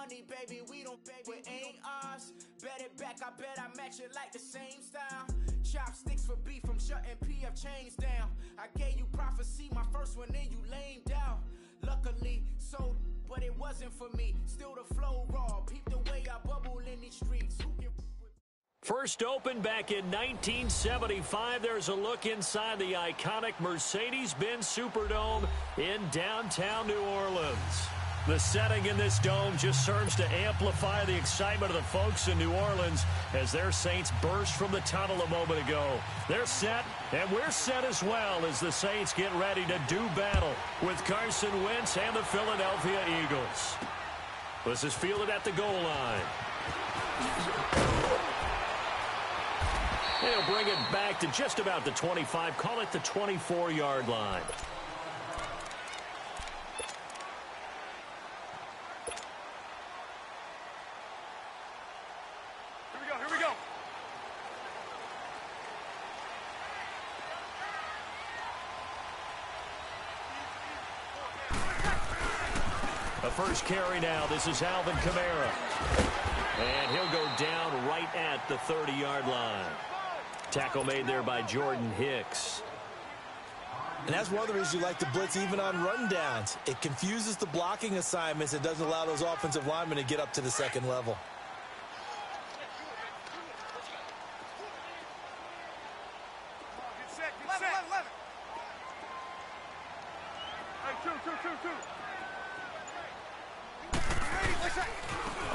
money, baby, we don't, baby, it ain't ours. Bet it back, I bet I match it like the same style. Chopsticks for beef, I'm shutting PF chains down. I gave you prophecy, my first one, then you lamed out. Luckily, so, but it wasn't for me. Still the flow raw, peep the way I bubble in these streets. Who can... First opened back in 1975. There's a look inside the iconic Mercedes-Benz Superdome in downtown New Orleans. The setting in this dome just serves to amplify the excitement of the folks in New Orleans as their Saints burst from the tunnel a moment ago. They're set, and we're set as well as the Saints get ready to do battle with Carson Wentz and the Philadelphia Eagles. This is fielded at the goal line. They'll bring it back to just about the 25, call it the 24-yard line. Here we go. The first carry now. This is Alvin Kamara. And he'll go down right at the 30-yard line. Tackle made there by Jordan Hicks. And that's one of the reasons you like to blitz even on rundowns. It confuses the blocking assignments. It doesn't allow those offensive linemen to get up to the second level.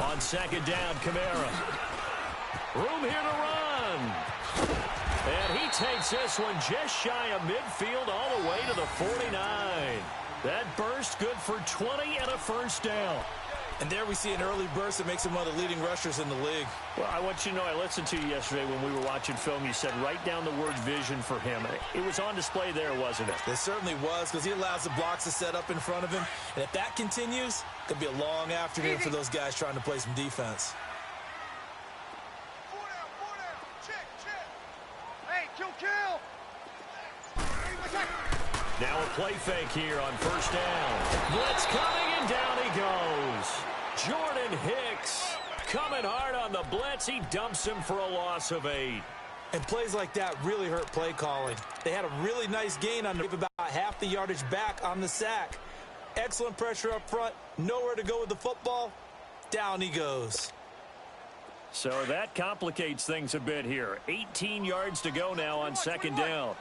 On second down, Kamara. Room here to run. And he takes this one just shy of midfield all the way to the 49. That burst good for 20 and a first down. And there we see an early burst that makes him one of the leading rushers in the league. Well, I want you to know, I listened to you yesterday when we were watching film. You said write down the word vision for him. It was on display there, wasn't it? It certainly was, because he allows the blocks to set up in front of him. And if that continues, it could be a long afternoon for those guys trying to play some defense. Now a play fake here on first down. Blitz coming, and down he goes. Jordan Hicks coming hard on the blitz. He dumps him for a loss of 8. And plays like that really hurt play calling. They had a really nice gain on about half the yardage back on the sack. Excellent pressure up front. Nowhere to go with the football. Down he goes. So that complicates things a bit here. 18 yards to go now on second down.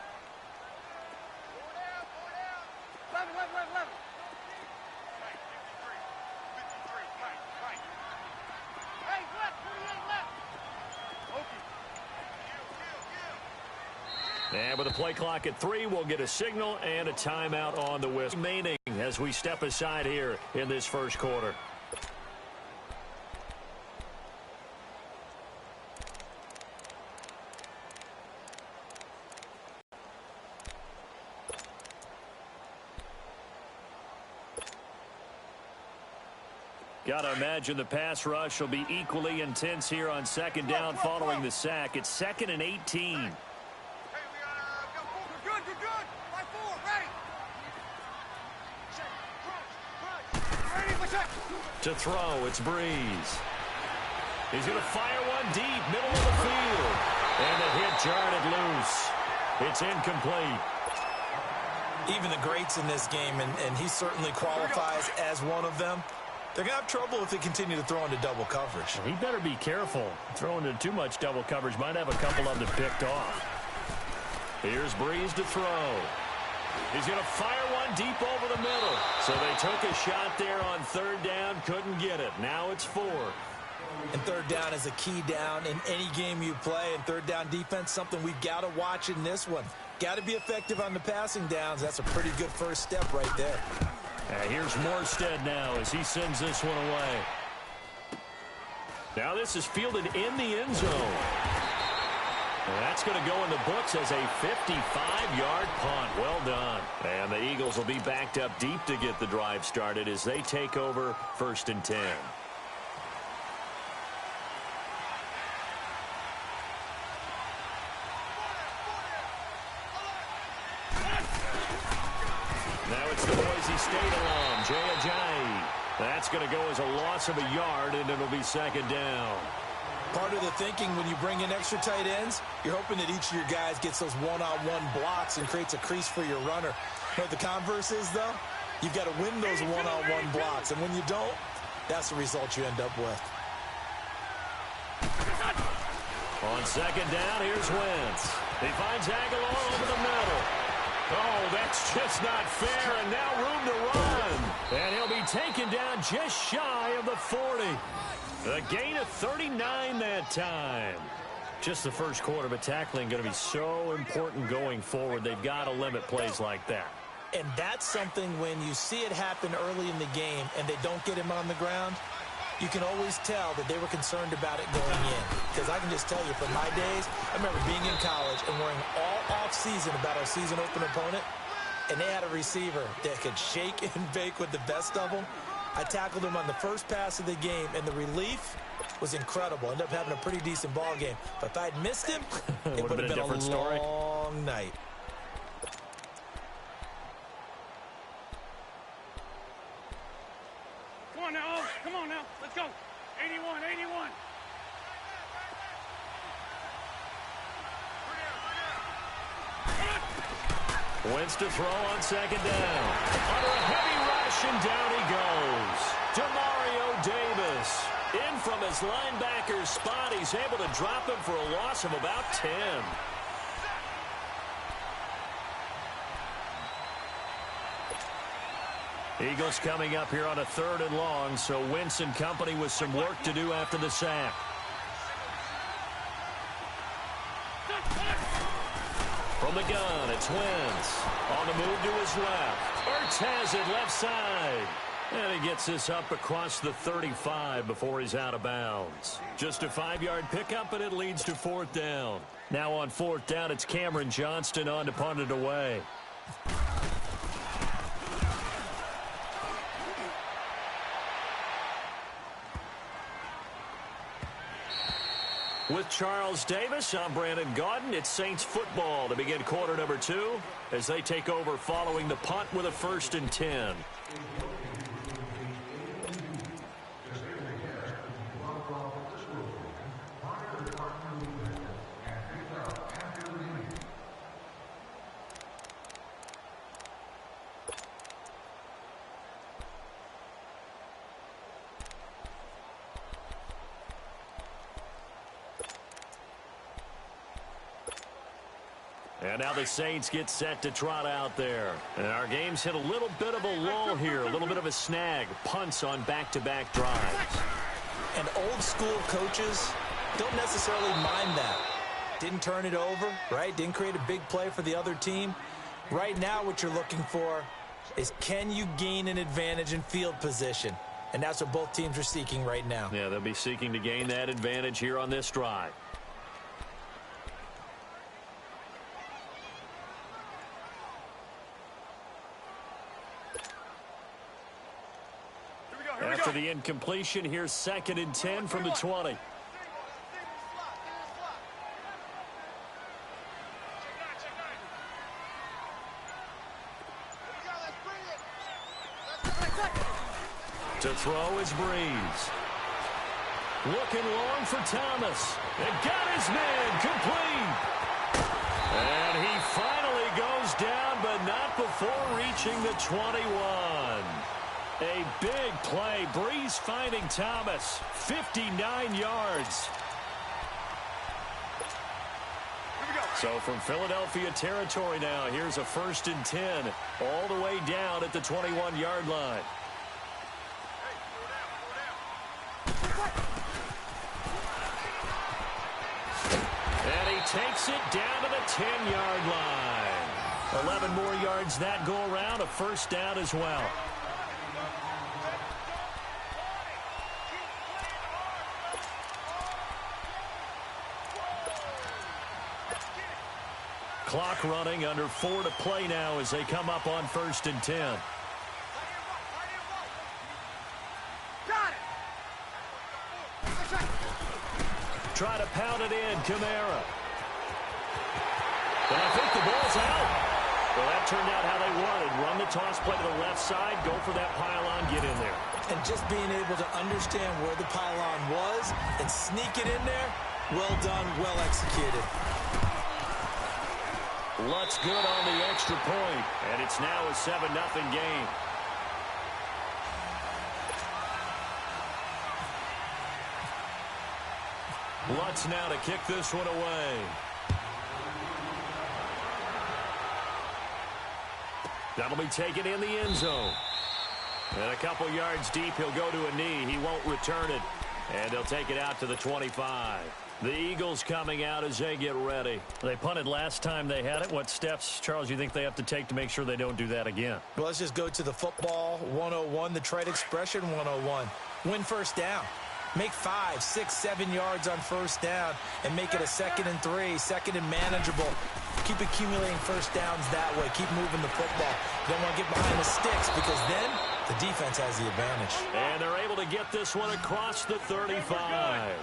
And with the play clock at 3, we'll get a signal and a timeout on the whistle remaining as we step aside here in this first quarter. Got to imagine the pass rush will be equally intense here on second down following the sack. It's 2nd and 18. To throw, it's Breeze. He's going to fire one deep, middle of the field. And the hit jarred it loose. It's incomplete. Even the greats in this game, and he certainly qualifies as one of them, they're going to have trouble if they continue to throw into double coverage. He better be careful. Throwing into too much double coverage might have a couple of them picked off. Here's Breeze to throw. He's going to fire one deep over the middle. So they took a shot there on third down, couldn't get it. Now it's 4. And third down is a key down in any game you play. And third down defense, something we've got to watch in this one. Got to be effective on the passing downs. That's a pretty good first step right there. Here's Morstead now as he sends this one away. Now this is fielded in the end zone. And that's going to go in the books as a 55-yard punt. Well done. And the Eagles will be backed up deep to get the drive started as they take over 1st and 10. Now it's the Boise State alum, Jay Ajayi. That's That's going to go as a loss of a yard, and it'll be second down. Part of the thinking when you bring in extra tight ends, you're hoping that each of your guys gets those one-on-one blocks and creates a crease for your runner. You know what the converse is, though? You've got to win those one-on-one blocks, and when you don't, that's the result you end up with. On second down, here's Wentz. He finds Aguilar over the middle. Oh, that's just not fair, and now room to run. And he'll be taken down just shy of the 40. A gain of 39 that time. Just the first quarter, but tackling going to be so important going forward. They've got to limit plays like that. And that's something when you see it happen early in the game and they don't get him on the ground, you can always tell that they were concerned about it going in. Because I can just tell you from my days, I remember being in college and worrying all off-season about our season open opponent, and they had a receiver that could shake and bake with the best of them. I tackled him on the first pass of the game, and the relief was incredible. Ended up having a pretty decent ball game. But if I'd missed him, it would have been a different story. Long night. Come on now, come on now, let's go. 81, 81. Wentz to throw on second down. Under a heavy rush, and down he goes. Demario Davis. In from his linebacker spot. He's able to drop him for a loss of about 10. Eagles coming up here on a 3rd and long, so Wentz and company with some work to do after the sack. From the gun, it's Wentz. On the move to his left. Ertz has it left side. And he gets this up across the 35 before he's out of bounds. Just a 5-yard pickup, and it leads to 4th down. Now on 4th down, it's Cameron Johnston on to punt it away. With Charles Davis, I'm Brandon Gaudin. It's Saints football to begin quarter number 2 as they take over following the punt with a 1st and 10. And now the Saints get set to trot out there. And our game's hit a little bit of a lull here, a little bit of a snag. Punts on back-to-back drives. And old school coaches don't necessarily mind that. Didn't turn it over, right? Didn't create a big play for the other team. Right now what you're looking for is, can you gain an advantage in field position? And that's what both teams are seeking right now. Yeah, they'll be seeking to gain that advantage here on this drive. After the incompletion, here's 2nd and 10 from the 20. To throw is Breeze. Looking long for Thomas. And got his man complete. And he finally goes down, but not before reaching the 21. A big play. Breeze finding Thomas. 59 yards. So from Philadelphia territory now, here's a 1st and 10. All the way down at the 21-yard line. And he takes it down to the 10-yard line. 11 more yards that go around. A 1st down as well. Clock running, under 4 to play now as they come up on 1st and 10. Try to pound it in, Kamara. But I think the ball's out. Well, that turned out how they wanted. Run the toss play to the left side, go for that pylon, get in there. And just being able to understand where the pylon was and sneak it in there, well done, well executed. Lutt's good on the extra point, and it's now a 7-0 game. Lutt's now to kick this one away. That'll be taken in the end zone. And a couple yards deep, he'll go to a knee. He won't return it. And they'll take it out to the 25. The Eagles coming out as they get ready. They punted last time they had it. What steps, Charles, you think they have to take to make sure they don't do that again? Well, let's just go to the football 101, the trade expression 101. Win first down. Make 5, 6, 7 yards on first down and make it a 2nd and 3, 2nd and manageable. Keep accumulating first downs that way. Keep moving the football. You don't want to get behind the sticks because then the defense has the advantage. And they're able to get this one across the 35.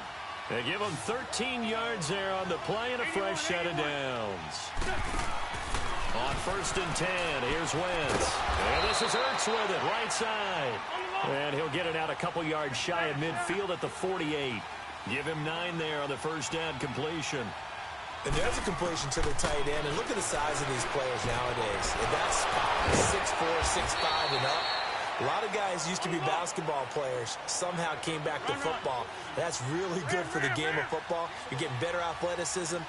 They give them 13 yards there on the play and a fresh set of downs. On 1st and 10, here's Wentz. And this is Ertz with it, right side. And he'll get it out a couple yards shy of midfield at the 48. Give him 9 there on the first down completion. And there's a completion to the tight end. And look at the size of these players nowadays. In that spot, 6'4", 6'5", and up. A lot of guys used to be basketball players, somehow came back to football. That's really good for the game of football. You're getting better athleticism,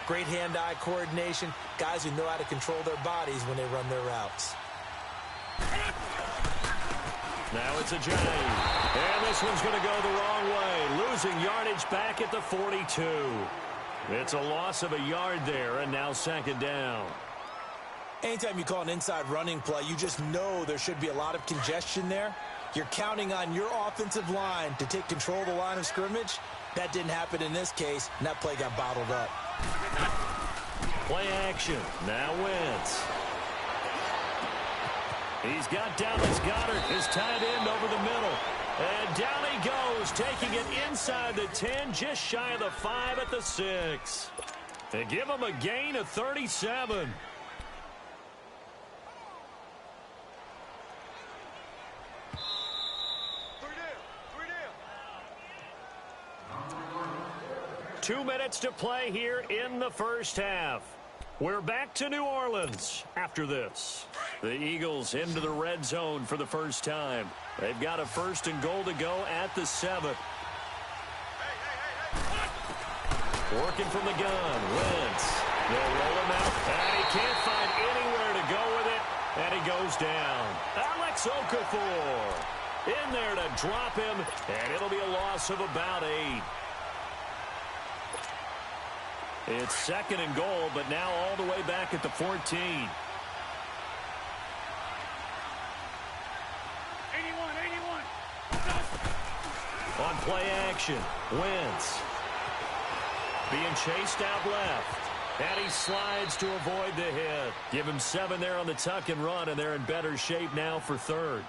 great hand-eye coordination, guys who know how to control their bodies when they run their routes. Now it's a J. And this one's going to go the wrong way. Losing yardage back at the 42. It's a loss of a yard there, and now 2nd down. Anytime you call an inside running play, you just know there should be a lot of congestion there. You're counting on your offensive line to take control of the line of scrimmage. That didn't happen in this case, and that play got bottled up. Play action. Now Wentz. He's got Dallas Goedert, his tight end, over the middle. And down he goes, taking it inside the 10, just shy of the 5 at the 6. They give him a gain of 37. Two minutes to play here in the first half. We're back to New Orleans after this. The Eagles into the red zone for the first time. They've got a 1st and goal to go at the 7. Working from the gun, Wentz. They'll roll him out, and he can't find anywhere to go with it, and he goes down. Alex Okafor in there to drop him, and it'll be a loss of about 8. It's 2nd and goal, but now all the way back at the 14. 81. On play action, Wentz. Being chased out left. And he slides to avoid the hit. Give him 7 there on the tuck and run, and they're in better shape now for 3rd.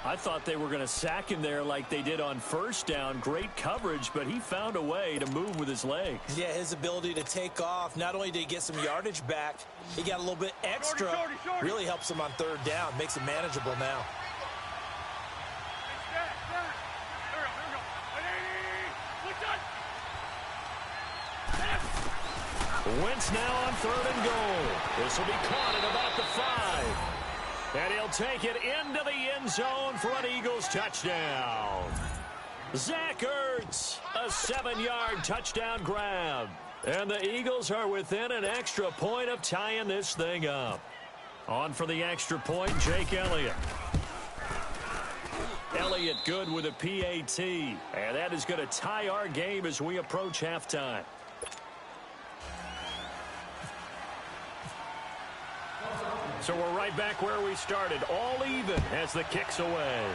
I thought they were going to sack him there like they did on 1st down. Great coverage, but he found a way to move with his legs. Yeah, his ability to take off. Not only did he get some yardage back, he got a little bit extra. Shorty. Really helps him on 3rd down. Makes it manageable now. Wentz now on 3rd and goal. This will be caught at about the 5. And he'll take it into the end zone for an Eagles touchdown. Zach Ertz, a 7-yard touchdown grab. And the Eagles are within an extra point of tying this thing up. On for the extra point, Jake Elliott. Elliott good with a PAT. And that is going to tie our game as we approach halftime. So we're right back where we started, all even as the kick's away.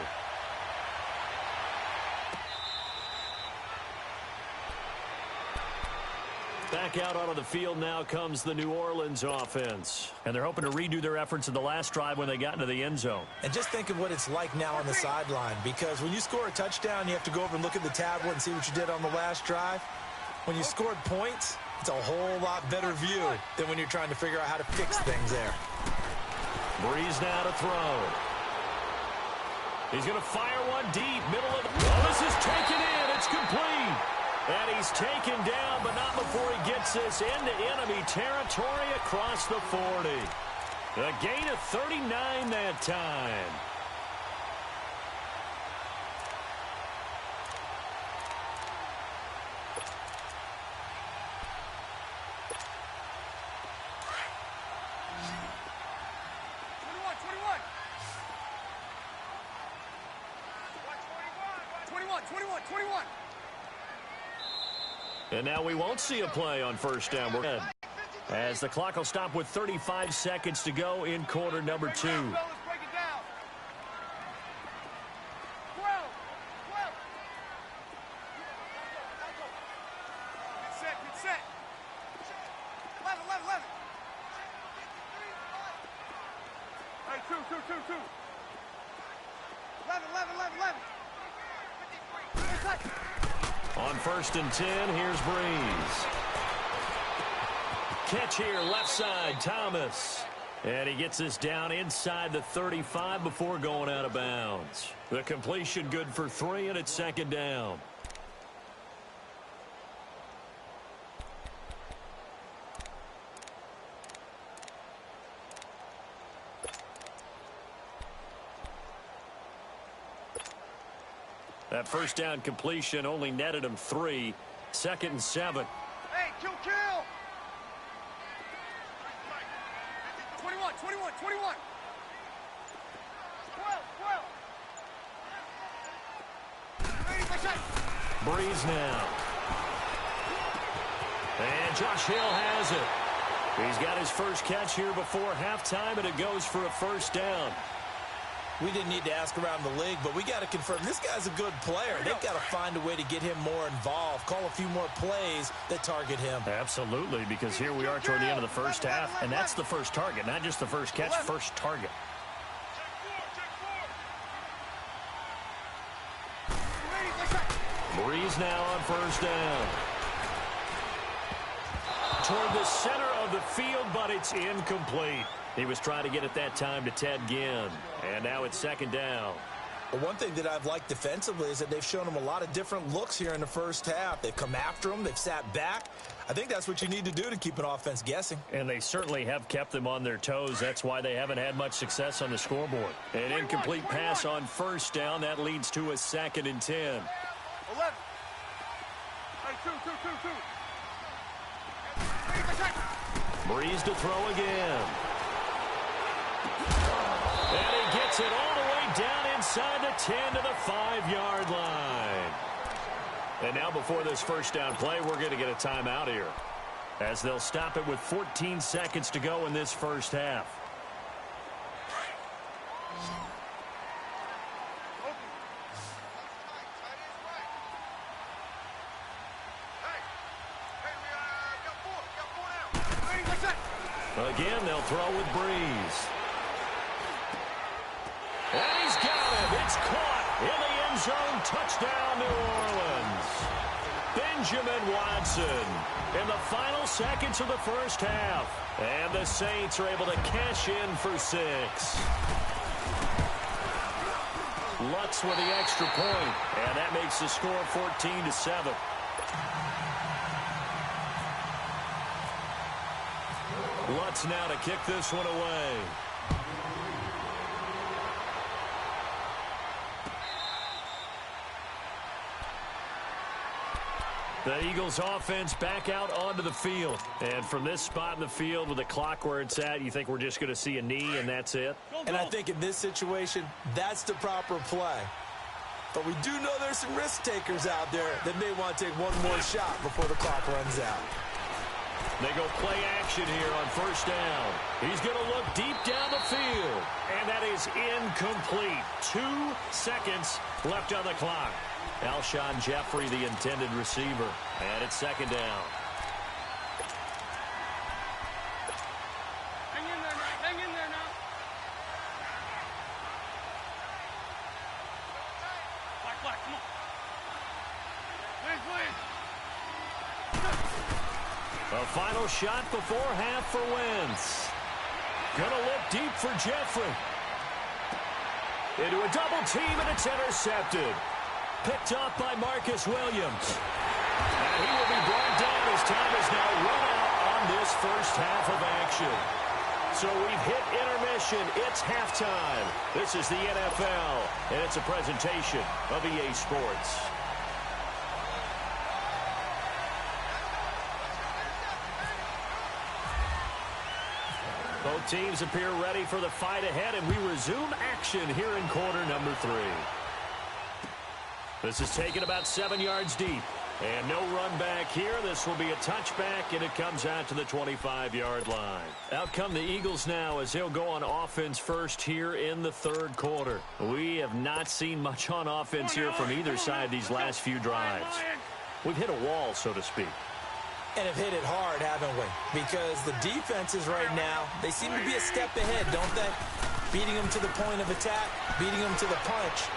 Back out onto the field now comes the New Orleans offense. And they're hoping to redo their efforts in the last drive when they got into the end zone. And just think of what it's like now on the sideline, because when you score a touchdown, you have to go over and look at the tablet and see what you did on the last drive. When you scored points, it's a whole lot better view than when you're trying to figure out how to fix things there. Breeze now to throw. He's going to fire one deep, middle of the... Oh, this is taken in. It's complete. And he's taken down, but not before he gets this into enemy territory across the 40. A gain of 39 that time. And now we won't see a play on first down. We're good. As the clock will stop with 35 seconds to go in quarter number 2. On first and 10, here's Breeze. Catch here, left side, Thomas. And he gets this down inside the 35 before going out of bounds. The completion good for 3, and it's second down. That first down completion only netted him 3. Second and 7. Hey, kill! 21. 12. Breeze now. And Josh Hill has it. He's got his first catch here before halftime, and it goes for a first down. We didn't need to ask around the league, but we got to confirm this guy's a good player. They've got to find a way to get him more involved, call a few more plays that target him. Absolutely, because here we are toward the end of the first half, and that's the first target, not just the first catch, first target. Breeze now on first down. Toward the center of the field, but it's incomplete. He was trying to get it that time to Ted Ginn. And now it's second down. Well, one thing that I've liked defensively is that they've shown him a lot of different looks here in the first half. They've come after him. They've sat back. I think that's what you need to do to keep an offense guessing. And they certainly have kept them on their toes. That's why they haven't had much success on the scoreboard. An incomplete pass on first down. That leads to a second and 10. 11. Hey, 2. Breeze to throw again. And he gets it all the way down inside the 10 to the 5-yard line. And now before this first down play, we're going to get a timeout here, as they'll stop it with 14 seconds to go in this first half. Again, they'll throw with Breeze. And he's got it. It's caught in the end zone. Touchdown, New Orleans. Benjamin Watson in the final seconds of the first half. And the Saints are able to cash in for 6. Lutz with the extra point, and that makes the score 14-7. Lutz now to kick this one away. The Eagles offense back out onto the field. And from this spot in the field with the clock where it's at, you think we're just going to see a knee and that's it? And I think in this situation, that's the proper play. But we do know there's some risk takers out there that may want to take one more shot before the clock runs out. They go play action here on first down. He's going to look deep down the field. And that is incomplete. 2 seconds left on the clock. Alshon Jeffrey, the intended receiver. And it's second down. Hang in there now. Hang in there now. Black, come on. Please. A final shot before half for Wentz. Gonna look deep for Jeffrey. into a double team, and it's intercepted. Picked off by Marcus Williams. And he will be brought down as time is now run out on this first half of action. So we've hit intermission. It's halftime. This is the NFL, and it's a presentation of EA Sports. Both teams appear ready for the fight ahead, and we resume action here in quarter number 3. This is taken about 7 yards deep. And no run back here. This will be a touchback, and it comes out to the 25-yard line. Out come the Eagles now as they'll go on offense first here in the third quarter. We have not seen much on offense here from either side these last few drives. We've hit a wall, so to speak. And have hit it hard, haven't we? Because the defenses right now, they seem to be a step ahead, don't they? Beating them to the point of attack, beating them to the punch.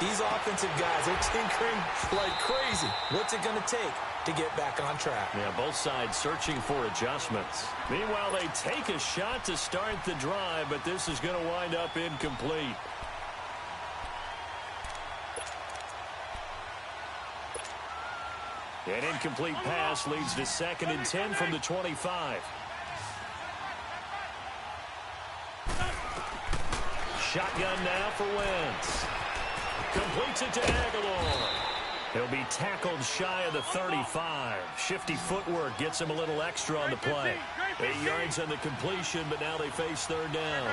These offensive guys, they're tinkering like crazy. What's it going to take to get back on track? Yeah, both sides searching for adjustments. Meanwhile, they take a shot to start the drive, but this is going to wind up incomplete. An incomplete pass leads to 2nd and 10 from the 25. Shotgun now for Wentz. Completes it to Aguilar. He'll be tackled shy of the 35. Shifty footwork gets him a little extra on the play. 8 yards on the completion, but now they face third down.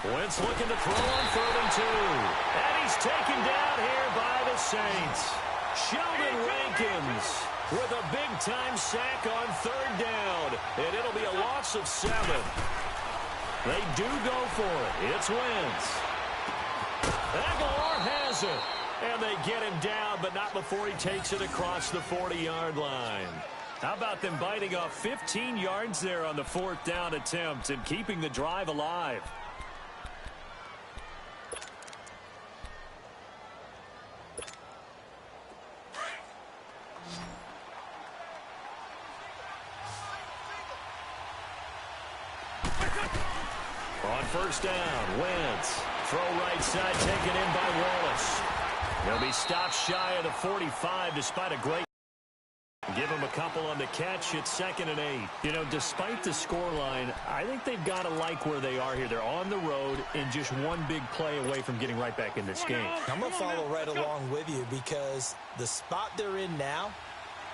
Wentz looking to throw on 3rd and 2. And he's taken down here by the Saints. Sheldon Rankins with a big-time sack on 3rd down. And it'll be a loss of 7. They do go for it. It's Wentz. Aguilar has it. And they get him down, but not before he takes it across the 40-yard line. How about them biting off 15 yards there on the 4th down attempt and keeping the drive alive? On 1st down, Wentz. Throw right side taken in by Wallace. He'll be stopped shy of the 45 despite a great. Give him a couple on the catch. It's 2nd and 8. You know, despite the scoreline, I think they've got to like where they are here. They're on the road and just one big play away from getting right back in this game. I'm going to follow right along with you because the spot they're in now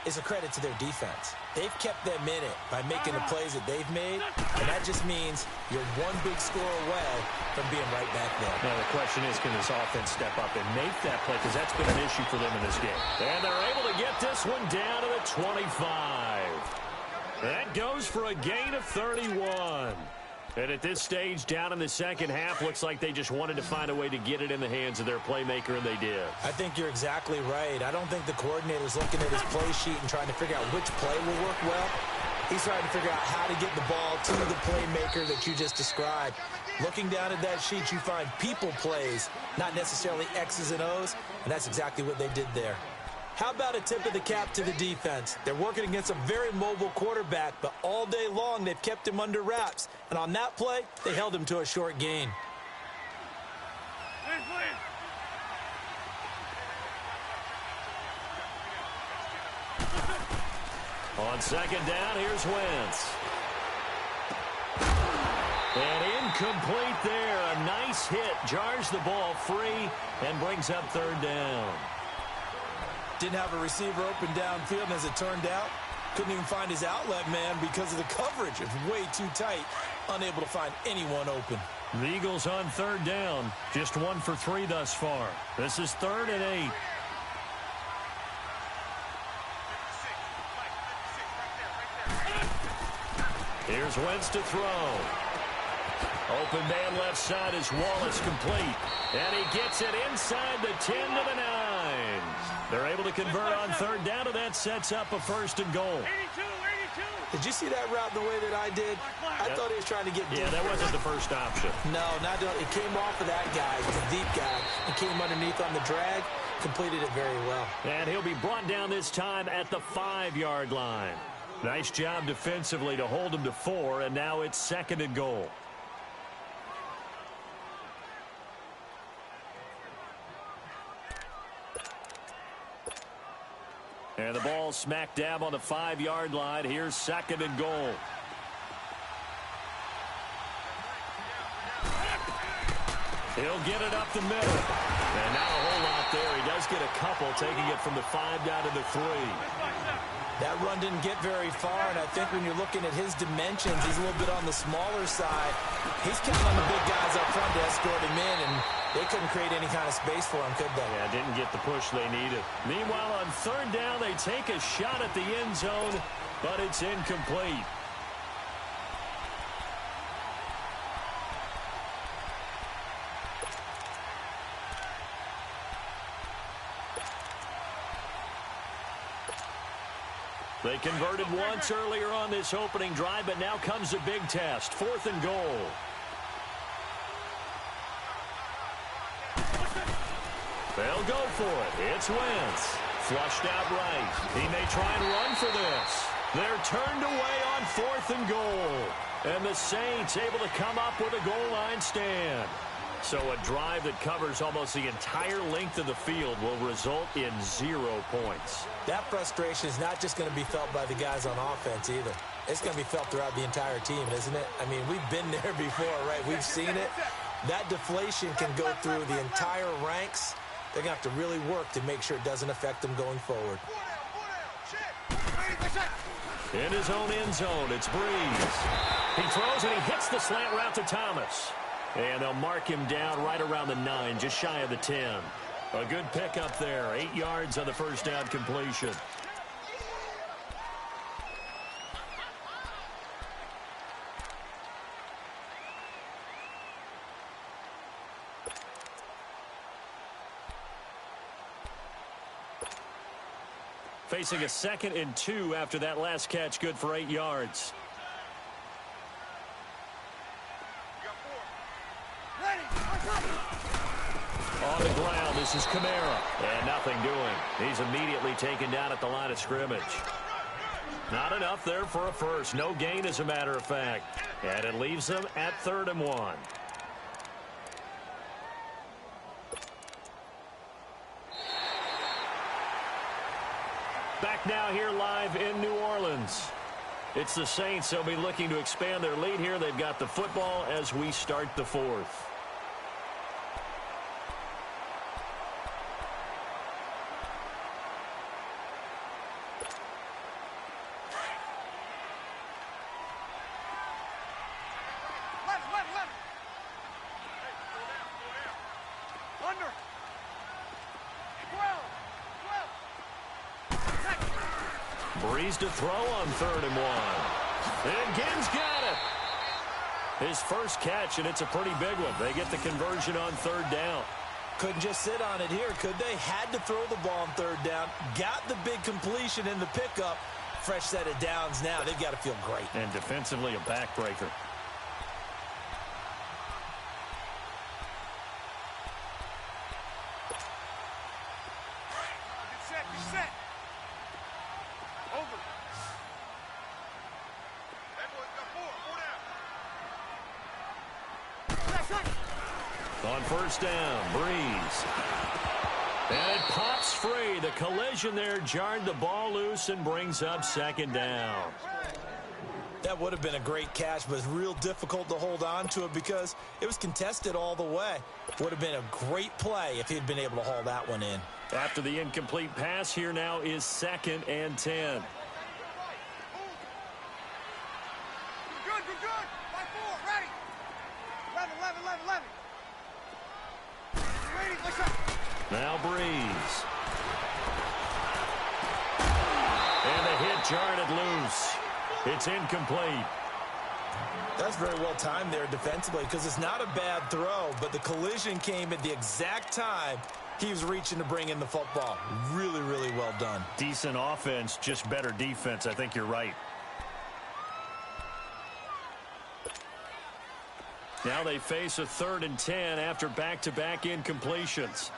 is a credit to their defense. They've kept them in it by making the plays that they've made, and that just means you're one big score away from being right back there. Now, the question is, can this offense step up and make that play? Because that's been an issue for them in this game. And they're able to get this one down to the 25. That goes for a gain of 31. And at this stage, down in the second half, looks like they just wanted to find a way to get it in the hands of their playmaker, and they did. I think you're exactly right. I don't think the coordinator's looking at his play sheet and trying to figure out which play will work well. He's trying to figure out how to get the ball to the playmaker that you just described. Looking down at that sheet, you find people plays, not necessarily X's and O's, and that's exactly what they did there. How about a tip of the cap to the defense? They're working against a very mobile quarterback, but all day long they've kept him under wraps. And on that play, they held him to a short gain. On 2nd down, here's Wentz. And incomplete there. A nice hit. Jars the ball free and brings up 3rd down. Didn't have a receiver open downfield, and as it turned out, couldn't even find his outlet man because of the coverage. It's way too tight, unable to find anyone open. The Eagles on 3rd down, just 1 for 3 thus far. This is 3rd and 8. Here's Wentz to throw. Open man left side is Wallace, complete. And he gets it inside the 10 to the 9. They're able to convert on 3rd down, and that sets up a 1st and goal. 82. Did you see that route the way that I did? I thought he was trying to get deep. Yeah, that wasn't the first option. No, it came off of that guy, the deep guy. He came underneath on the drag, completed it very well. And he'll be brought down this time at the 5-yard line. Nice job defensively to hold him to 4, and now it's 2nd and goal. And the ball smack dab on the 5-yard line. Here's 2nd and goal. He'll get it up the middle. And not a whole lot there. He does get a couple, taking it from the 5 down to the 3. That run didn't get very far, and I think when you're looking at his dimensions, he's a little bit on the smaller side. He's counting on the big guys up front to escort him in, and they couldn't create any kind of space for him, could they? Yeah, didn't get the push they needed. Meanwhile, on 3rd down, they take a shot at the end zone, but it's incomplete. They converted once earlier on this opening drive, but now comes a big test. 4th and goal. They'll go for it. It's Wentz. Flushed out right. He may try and run for this. They're turned away on 4th and goal. And the Saints able to come up with a goal line stand. So a drive that covers almost the entire length of the field will result in 0 points. That frustration is not just going to be felt by the guys on offense either. It's going to be felt throughout the entire team, isn't it? I mean, we've been there before, right? We've seen it. That deflation can go through the entire ranks. They're going to have to really work to make sure it doesn't affect them going forward. In his own end zone, it's Breeze. He throws and he hits the slant route to Thomas. And they'll mark him down right around the 9, just shy of the 10. A good pickup there, 8 yards on the first down completion. Facing a 2nd and 2 after that last catch, good for 8 yards. On the ground, this is Kamara. And nothing doing. He's immediately taken down at the line of scrimmage. Not enough there for a first. No gain, as a matter of fact. And it leaves them at 3rd and 1. Back now here live in New Orleans. It's the Saints. They'll be looking to expand their lead here. They've got the football as we start the 4th. Breeze to throw on 3rd and 1. And Ginn's got it. His first catch, and it's a pretty big one. They get the conversion on 3rd down. Couldn't just sit on it here, could they? Had to throw the ball on 3rd down. Got the big completion in the pickup. Fresh set of downs now. They've got to feel great. And defensively, a backbreaker. On 1st down, Breeze. And it pops free. The collision there jarred the ball loose and brings up 2nd down. That would have been a great catch, but it's real difficult to hold on to it because it was contested all the way. Would have been a great play if he'd been able to haul that one in. After the incomplete pass, here now is 2nd and 10. Now Breeze. And the hit jarred it loose. It's incomplete. That's very well timed there defensively because it's not a bad throw, but the collision came at the exact time he was reaching to bring in the football. Really, really well done. Decent offense, just better defense. I think you're right. Now they face a 3rd and 10 after back-to-back incompletions.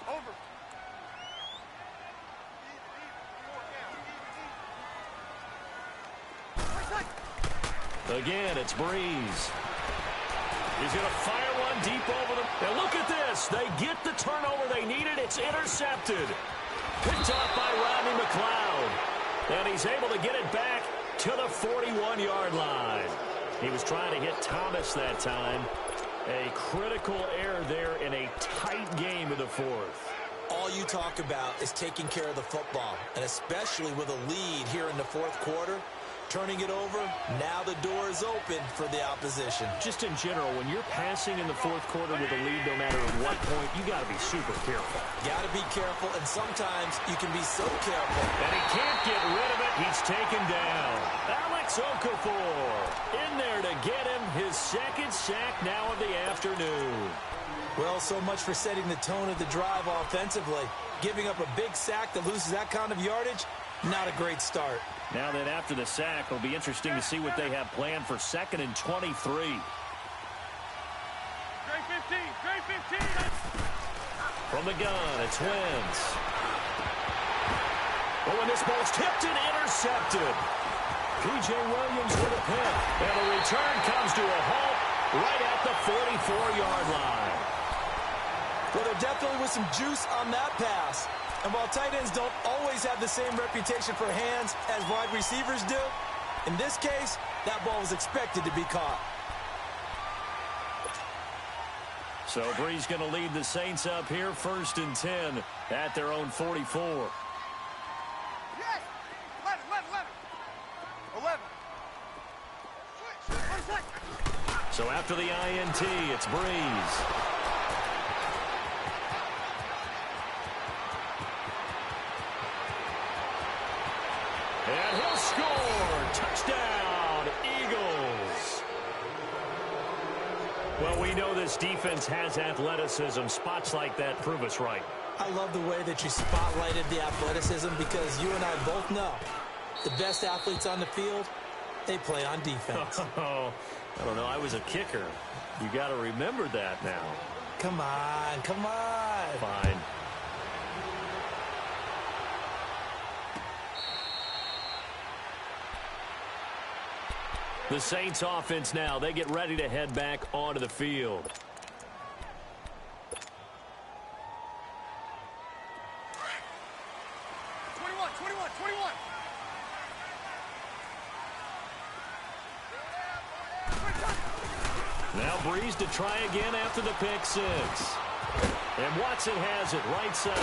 Again, it's Breeze. He's going to fire one deep over them. And look at this. They get the turnover they needed. It's intercepted. Picked off by Rodney McLeod. And he's able to get it back to the 41-yard line. He was trying to hit Thomas that time. A critical error there in a tight game in the fourth. All you talk about is taking care of the football, and especially with a lead here in the fourth quarter. Turning it over, now the door is open for the opposition. Just in general, when you're passing in the fourth quarter with a lead, no matter at what point, you got to be super careful. Got to be careful, and sometimes you can be so careful. And he can't get rid of it. He's taken down. Alex Okafor in there to get him his second sack now of the afternoon. Well, so much for setting the tone of the drive offensively. Giving up a big sack that loses that kind of yardage, not a great start. Now that after the sack, it'll be interesting to see what they have planned for 2nd and 23. Trey 15, Trey 15. From the gun, it's Wentz. Oh, and this ball's tipped and intercepted. P.J. Williams with a pick. And the return comes to a halt right at the 44-yard line. Well, there definitely was some juice on that pass. And while tight ends don't always have the same reputation for hands as wide receivers do, in this case, that ball was expected to be caught. So Brees going to lead the Saints up here, 1st and 10 at their own 44. Yes! 11, 11, 11. 11. So after the INT, it's Brees. And he'll score. Touchdown, Eagles. Well, we know this defense has athleticism. Spots like that prove us right. I love the way that you spotlighted the athleticism because you and I both know the best athletes on the field, they play on defense. Oh, I don't know. I was a kicker. You got to remember that now. Come on, come on. Fine. The Saints offense now, they get ready to head back onto the field. Now Brees to try again after the pick six. And Watson has it right side.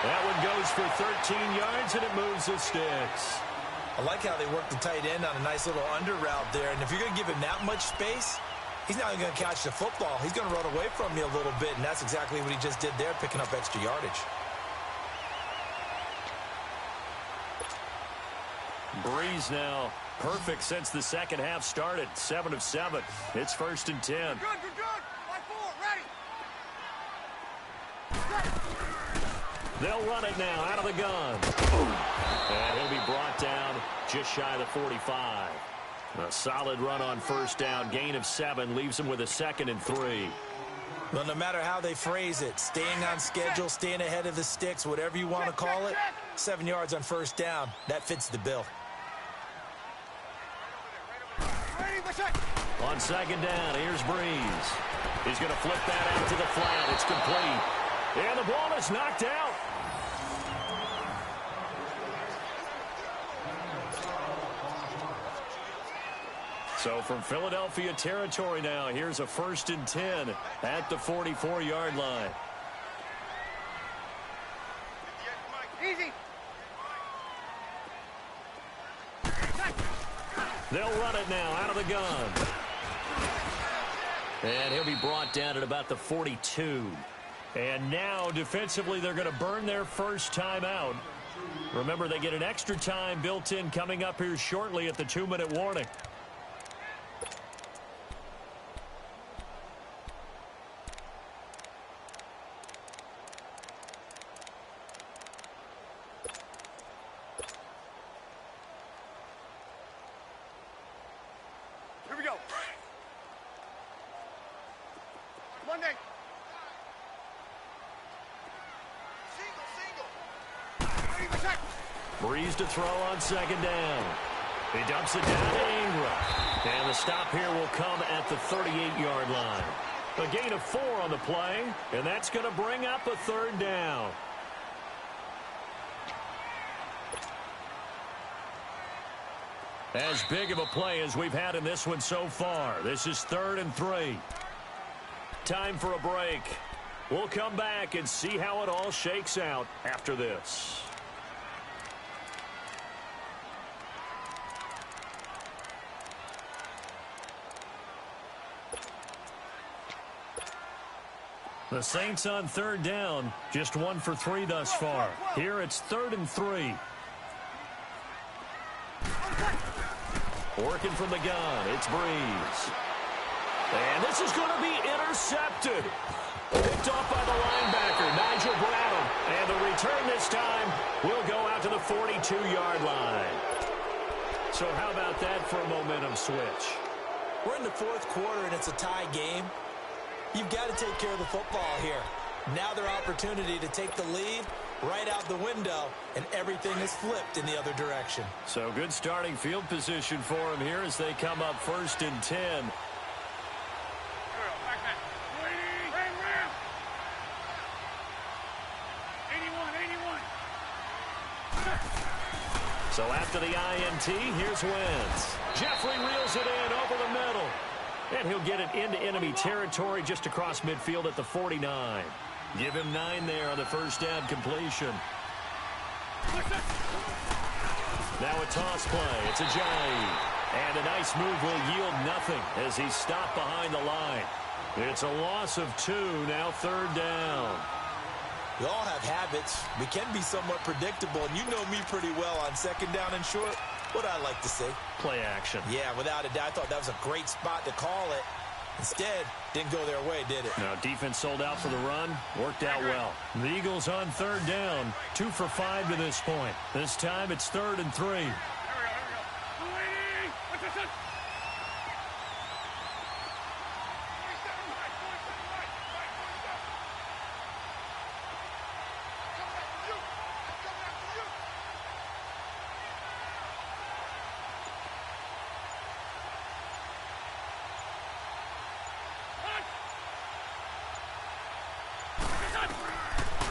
That one goes for 13 yards, and it moves the sticks. I like how they work the tight end on a nice little under route there. And if you're going to give him that much space, he's not going to catch the football. He's going to run away from you a little bit, and that's exactly what he just did there, picking up extra yardage. Brees now perfect since the second half started. 7 of 7. It's 1st and 10. Good, good, good. 5-4, ready. They'll run it now out of the gun. And he'll be brought down just shy of the 45. A solid run on 1st down. Gain of 7 leaves him with a 2nd and 3. Well, no matter how they phrase it, staying on schedule, staying ahead of the sticks, whatever you want to call it, 7 yards on 1st down, that fits the bill. On 2nd down, here's Brees. He's going to flip that out to the flat. It's complete. And the ball is knocked out. So from Philadelphia territory now, here's a 1st and 10 at the 44-yard line. Easy. They'll run it now out of the gun. And he'll be brought down at about the 42. And now defensively they're going to burn their first time out. Remember, they get an extra time built in coming up here shortly at the 2-minute warning. Here we go. Monday. Single. Brees to throw on 2nd down. He dumps it down to Ingram. And the stop here will come at the 38-yard line. A gain of 4 on the play, and that's going to bring up a 3rd down. As big of a play as we've had in this one so far. This is 3rd and 3. Time for a break. We'll come back and see how it all shakes out after this. The Saints on 3rd down, just 1 for 3 thus far. Here it's 3rd and 3. Working from the gun, it's Breeze. And this is going to be intercepted. Picked off by the linebacker, Nigel Bradham. And the return this time will go out to the 42-yard line. So how about that for a momentum switch? We're in the 4th quarter, and it's a tie game. You've got to take care of the football here. Now their opportunity to take the lead right out the window, and everything is flipped in the other direction. So good starting field position for them here as they come up 1st and 10. So after the INT, here's Wentz. Jeffrey reels it in over the middle. And he'll get it into enemy territory just across midfield at the 49. Give him 9 there on the first down completion. Now a toss play. It's a Ajayi. And a nice move will yield nothing as he's stopped behind the line. It's a loss of 2, now 3rd down. We all have habits. We can be somewhat predictable, and you know me pretty well on 2nd down and short. What I like to see. Play action. Yeah, without a doubt. I thought that was a great spot to call it. Instead, didn't go their way, did it? Now, defense sold out for the run. Worked out well. The Eagles on 3rd down. 2 for 5 to this point. This time, it's 3rd and 3.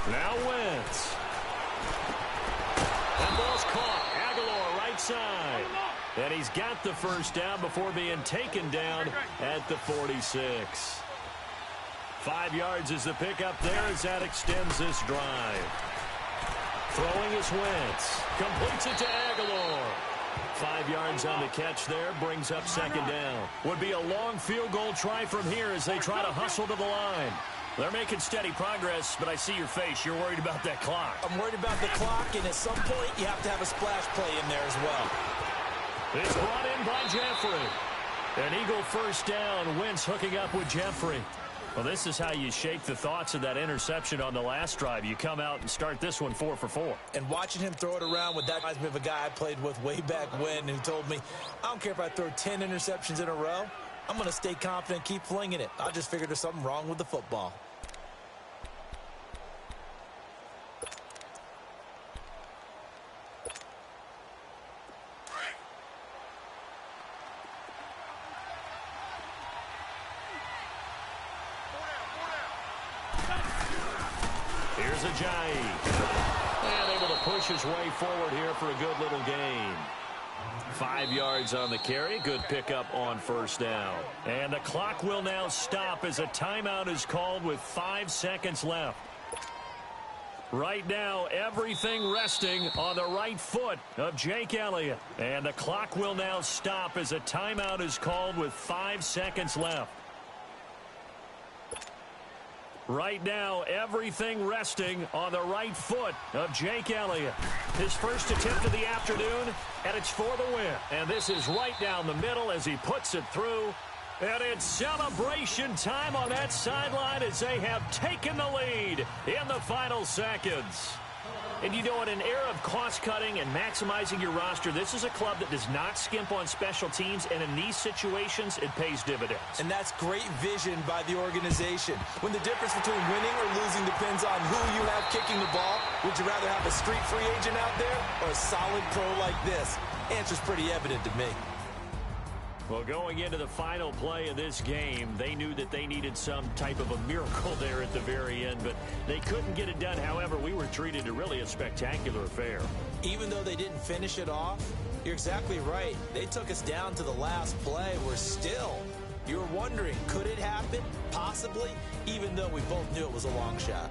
Now Wentz. That ball's caught. Aguilar right side. And he's got the first down before being taken down at the 46. 5 yards is the pickup there as that extends this drive. Throwing is Wentz. Completes it to Aguilar. 5 yards on the catch there. Brings up 2nd down. Would be a long field goal try from here as they try to hustle to the line. They're making steady progress, but I see your face. You're worried about that clock. I'm worried about the clock, and at some point, you have to have a splash play in there as well. It's brought in by Jeffrey. An Eagle first down. Wentz hooking up with Jeffrey. Well, this is how you shake the thoughts of that interception on the last drive. You come out and start this one 4 for 4. And watching him throw it around with that reminds me of a guy I played with way back when who told me, I don't care if I throw 10 interceptions in a row. I'm going to stay confident, keep flinging it. I just figured there's something wrong with the football. Here's Ajayi. And able to push his way forward here for a good little gain. 5 yards on the carry. Good pickup on first down. And the clock will now stop as a timeout is called with 5 seconds left. Right now, everything resting on the right foot of Jake Elliott. And the clock will now stop as a timeout is called with 5 seconds left. Right now, everything resting on the right foot of Jake Elliott. His first attempt of the afternoon, and it's for the win. And this is right down the middle as he puts it through. And it's celebration time on that sideline as they have taken the lead in the final seconds. And you know, in an era of cost-cutting and maximizing your roster, this is a club that does not skimp on special teams, and in these situations, it pays dividends. And that's great vision by the organization. When the difference between winning or losing depends on who you have kicking the ball, would you rather have a street free agent out there or a solid pro like this? Answer's pretty evident to me. Well, going into the final play of this game, they knew that they needed some type of a miracle there at the very end, but they couldn't get it done. However, we were treated to really a spectacular affair. Even though they didn't finish it off, You're exactly right. They took us down to the last play. You're wondering, could it happen? Possibly, even though we both knew it was a long shot.